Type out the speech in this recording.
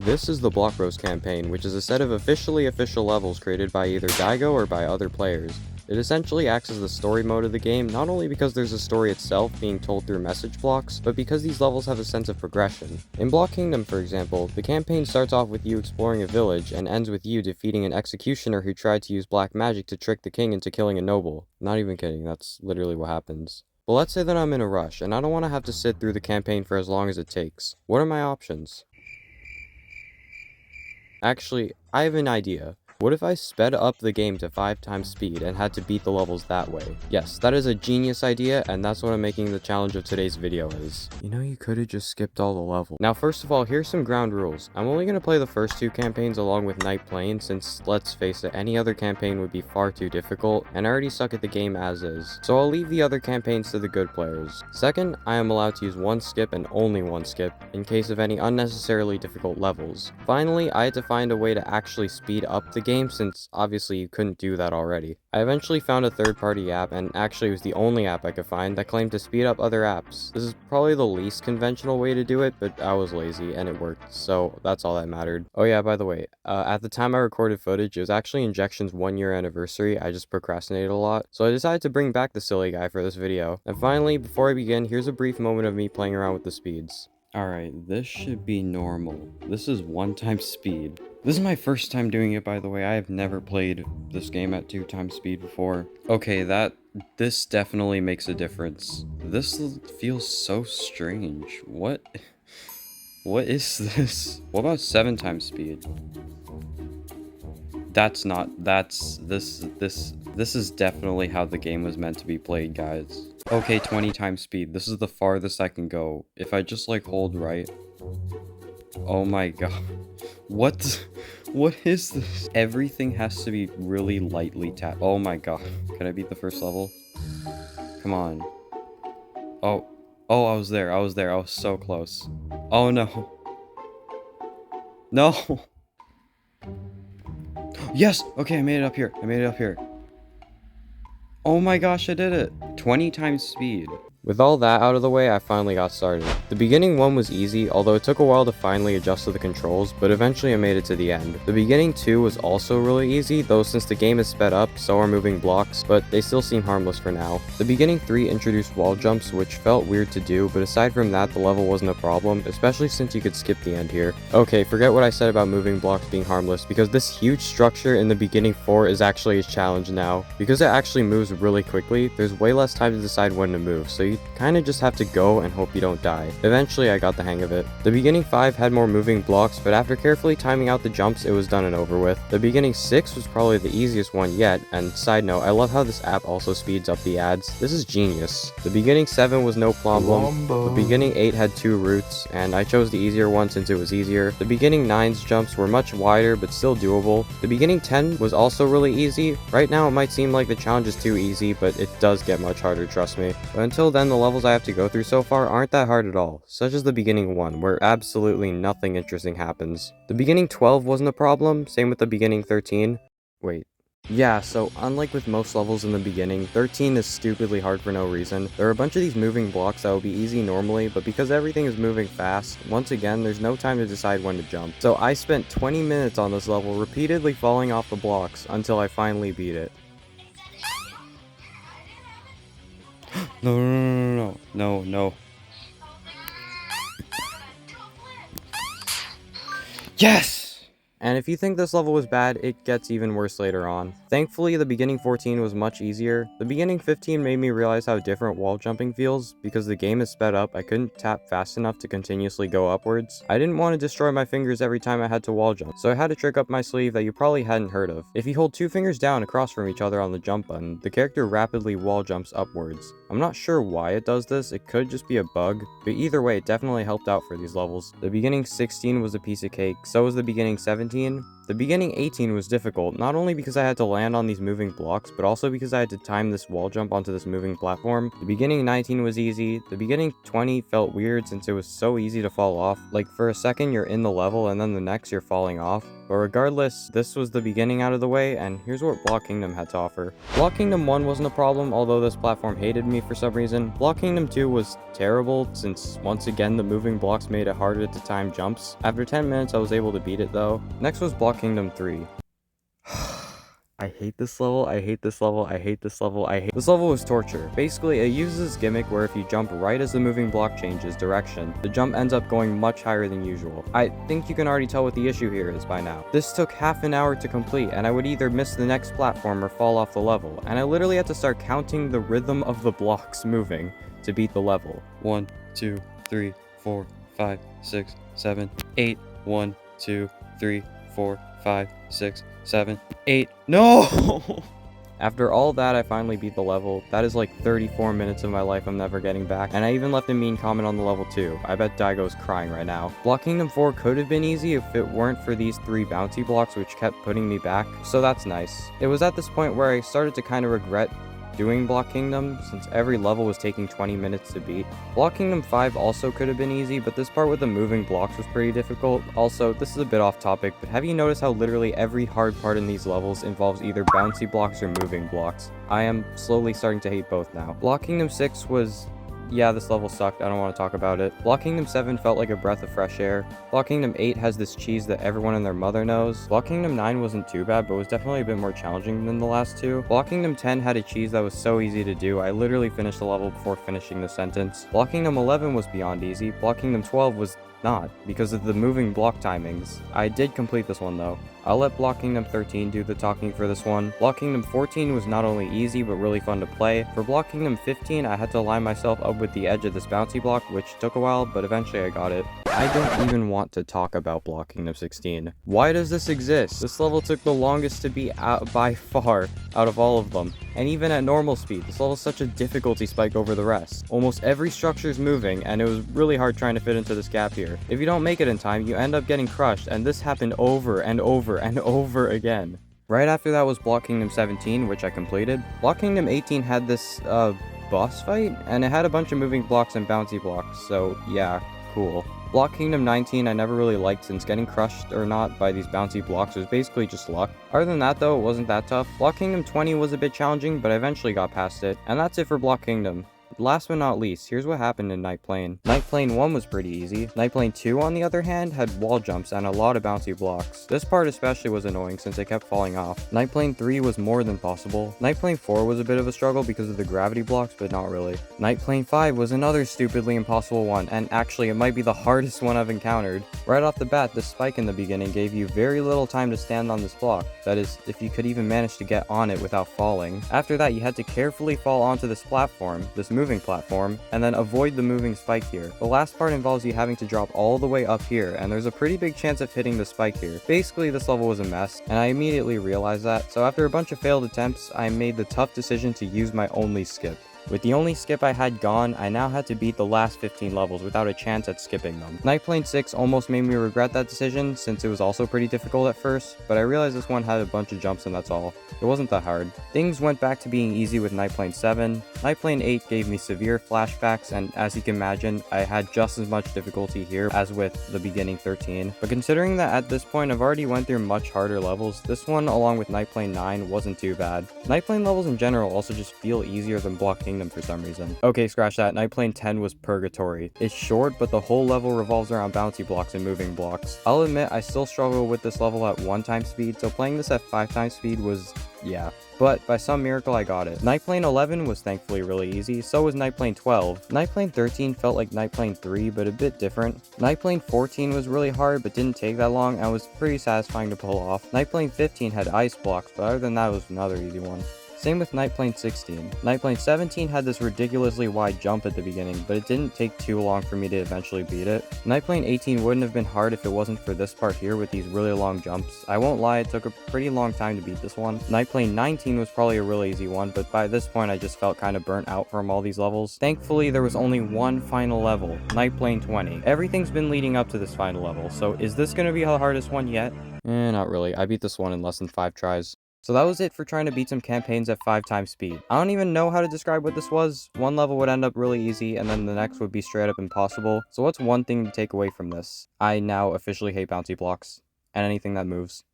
This is the Blockbros campaign, which is a set of officially official levels created by either Daigo or by other players. It essentially acts as the story mode of the game, not only because there's a story itself being told through message blocks, but because these levels have a sense of progression. In Block Kingdom, for example, the campaign starts off with you exploring a village and ends with you defeating an executioner who tried to use black magic to trick the king into killing a noble. Not even kidding, that's literally what happens. But let's say that I'm in a rush, and I don't want to have to sit through the campaign for as long as it takes. What are my options? Actually, I have an idea. What if I sped up the game to 5 times speed and had to beat the levels that way? Yes, that is a genius idea, and that's what I'm making the challenge of today's video is. You know, you could've just skipped all the levels. Now, first of all, here's some ground rules. I'm only gonna play the first 2 campaigns along with Night Plane, since, let's face it, any other campaign would be far too difficult, and I already suck at the game as is. So I'll leave the other campaigns to the good players. Second, I am allowed to use 1 skip and only 1 skip, in case of any unnecessarily difficult levels. Finally, I had to find a way to actually speed up the game, since obviously you couldn't do that already. I eventually found a third-party app, and actually it was the only app I could find that claimed to speed up other apps. This is probably the least conventional way to do it, but I was lazy and it worked, so that's all that mattered. Oh yeah, by the way, at the time I recorded footage, it was actually Injection's 1-year anniversary. I just procrastinated a lot, so I decided to bring back the silly guy for this video. And finally, before I begin, here's a brief moment of me playing around with the speeds. Alright, this should be normal. This is 1 time speed. This is my first time doing it, by the way. I have never played this game at 2 times speed before. Okay, this definitely makes a difference. This feels so strange. What is this? What about 7 times speed? This is definitely how the game was meant to be played, guys. Okay, 20 times speed. This is the farthest I can go. If I just like hold right. Oh my god. What is this? Everything has to be really lightly tapped. Oh my god. Can I beat the first level? Come on. Oh, I was there. I was so close. Oh no. No. Yes! Okay, I made it up here. Oh my gosh, I did it! 20 times speed. With all that out of the way, I finally got started. The beginning one was easy, although it took a while to finally adjust to the controls, but eventually I made it to the end. The beginning 2 was also really easy, though since the game is sped up, so are moving blocks, but they still seem harmless for now. The beginning 3 introduced wall jumps, which felt weird to do, but aside from that, the level wasn't a problem, especially since you could skip the end here. Okay, forget what I said about moving blocks being harmless, because this huge structure in the beginning 4 is actually a challenge now. Because it actually moves really quickly, there's way less time to decide when to move, so you kinda just have to go and hope you don't die. Eventually I got the hang of it. The beginning 5 had more moving blocks, but after carefully timing out the jumps, it was done and over with. The beginning 6 was probably the easiest one yet, and side note, I love how this app also speeds up the ads. This is genius. The beginning 7 was no problem. The beginning 8 had 2 routes, and I chose the easier one since it was easier. The beginning 9's jumps were much wider, but still doable. The beginning 10 was also really easy. Right now it might seem like the challenge is too easy, but it does get much harder, trust me. But until then, the levels I have to go through so far aren't that hard at all, such as the beginning 1, where absolutely nothing interesting happens. The beginning 12 wasn't a problem, same with the beginning 13. Wait. Yeah, so unlike with most levels in the beginning, 13 is stupidly hard for no reason. There are a bunch of these moving blocks that will be easy normally, but because everything is moving fast, once again, there's no time to decide when to jump. So I spent 20 minutes on this level repeatedly falling off the blocks until I finally beat it. No. Yes! And if you think this level was bad, it gets even worse later on. Thankfully, the beginning 14 was much easier. The beginning 15 made me realize how different wall jumping feels. Because the game is sped up, I couldn't tap fast enough to continuously go upwards. I didn't want to destroy my fingers every time I had to wall jump, so I had a trick up my sleeve that you probably hadn't heard of. If you hold 2 fingers down across from each other on the jump button, the character rapidly wall jumps upwards. I'm not sure why it does this, it could just be a bug, but either way, it definitely helped out for these levels. The beginning 16 was a piece of cake, so was the beginning 17. The beginning 18 was difficult, not only because I had to land on these moving blocks, but also because I had to time this wall jump onto this moving platform. The beginning 19 was easy. The beginning 20 felt weird since it was so easy to fall off. Like, for a second you're in the level and then the next you're falling off. But regardless, this was the beginning out of the way, and here's what Block Kingdom had to offer. Block Kingdom 1 wasn't a problem, although this platform hated me for some reason. Block Kingdom 2 was terrible, since once again the moving blocks made it harder to time jumps. After 10 minutes I was able to beat it though. Next was Block Kingdom 3. I hate this level, I hate this level, I hate this level, This level was torture. Basically, it uses this gimmick where if you jump right as the moving block changes direction, the jump ends up going much higher than usual. I think you can already tell what the issue here is by now. This took half an hour to complete, and I would either miss the next platform or fall off the level, and I literally had to start counting the rhythm of the blocks moving to beat the level. 1, 2, 3, 4, 5, 6, 7, 8. 1, 2, 3, 4, 5, 6, 7, 8. No! After all that, I finally beat the level. That is like 34 minutes of my life I'm never getting back, and I even left a mean comment on the level too. I bet Daigo's crying right now. Block Kingdom 4 could have been easy if it weren't for these 3 bouncy blocks which kept putting me back, so that's nice. It was at this point where I started to kind of regret doing Block Kingdom, since every level was taking 20 minutes to beat. Block Kingdom 5 also could have been easy, but this part with the moving blocks was pretty difficult. Also, this is a bit off topic, but have you noticed how literally every hard part in these levels involves either bouncy blocks or moving blocks? I am slowly starting to hate both now. Block Kingdom 6 was... yeah, this level sucked, I don't want to talk about it. Block Kingdom 7 felt like a breath of fresh air. Block Kingdom 8 has this cheese that everyone and their mother knows. Block Kingdom 9 wasn't too bad, but was definitely a bit more challenging than the last two. Block Kingdom 10 had a cheese that was so easy to do, I literally finished the level before finishing the sentence. Block Kingdom 11 was beyond easy. Block Kingdom 12 was not, because of the moving block timings. I did complete this one though. I'll let Block Kingdom 13 do the talking for this one. Block Kingdom 14 was not only easy, but really fun to play. For Block Kingdom 15, I had to line myself up with the edge of this bouncy block, which took a while, but eventually I got it. I don't even want to talk about Block Kingdom 16. Why does this exist? This level took the longest to beat by far out of all of them. And even at normal speed, this level is such a difficulty spike over the rest. Almost every structure is moving, and it was really hard trying to fit into this gap here. If you don't make it in time, you end up getting crushed, and this happened over and over and over again. Right after that was Block Kingdom 17, which I completed. Block Kingdom 18 had this, boss fight, and it had a bunch of moving blocks and bouncy blocks, so yeah, cool. Block Kingdom 19 I never really liked, since getting crushed or not by these bouncy blocks was basically just luck. Other than that though, it wasn't that tough. Block Kingdom 20 was a bit challenging, but I eventually got past it. And that's it for Block Kingdom. Last but not least, here's what happened in Night Plane. Night Plane 1 was pretty easy. Night Plane 2, on the other hand, had wall jumps and a lot of bouncy blocks. This part especially was annoying since it kept falling off. Night Plane 3 was more than possible. Night Plane 4 was a bit of a struggle because of the gravity blocks, but not really. Night Plane 5 was another stupidly impossible one, and actually it might be the hardest one I've encountered. Right off the bat, the spike in the beginning gave you very little time to stand on this block. That is, if you could even manage to get on it without falling. After that, you had to carefully fall onto this platform, this moving platform, and then avoid the moving spike here. The last part involves you having to drop all the way up here, and there's a pretty big chance of hitting the spike here. Basically, this level was a mess, and I immediately realized that, so after a bunch of failed attempts, I made the tough decision to use my only skip. With the only skip I had gone, I now had to beat the last 15 levels without a chance at skipping them. Night Plane 6 almost made me regret that decision, since it was also pretty difficult at first, but I realized this one had a bunch of jumps and that's all. It wasn't that hard. Things went back to being easy with Night Plane 7. Night Plane 8 gave me severe flashbacks, and as you can imagine, I had just as much difficulty here as with the beginning 13. But considering that at this point I've already went through much harder levels, this one along with Night Plane 9 wasn't too bad. Night Plane levels in general also just feel easier than Block Kingdom for some reason. Okay, scratch that. Night Plane 10 was purgatory. It's short, but the whole level revolves around bouncy blocks and moving blocks. I'll admit I still struggle with this level at 1 times speed, so playing this at 5 times speed was, yeah. But by some miracle I got it. Night Plane 11 was thankfully really easy, so was Night Plane 12. Night Plane 13 felt like Night Plane 3, but a bit different. Night Plane 14 was really hard, but didn't take that long and was pretty satisfying to pull off. Night Plane 15 had ice blocks, but other than that it was another easy one. Same with Night Plane 16. Night Plane 17 had this ridiculously wide jump at the beginning, but it didn't take too long for me to eventually beat it. Night Plane 18 wouldn't have been hard if it wasn't for this part here with these really long jumps. I won't lie, it took a pretty long time to beat this one. Night Plane 19 was probably a really easy one, but by this point I just felt kind of burnt out from all these levels. Thankfully, there was only one final level, Night Plane 20. Everything's been leading up to this final level, so is this gonna be the hardest one yet? Not really. I beat this one in less than 5 tries. So that was it for trying to beat some campaigns at 5 times speed. I don't even know how to describe what this was. One level would end up really easy, and then the next would be straight up impossible. So what's one thing to take away from this? I now officially hate bouncy blocks. and anything that moves.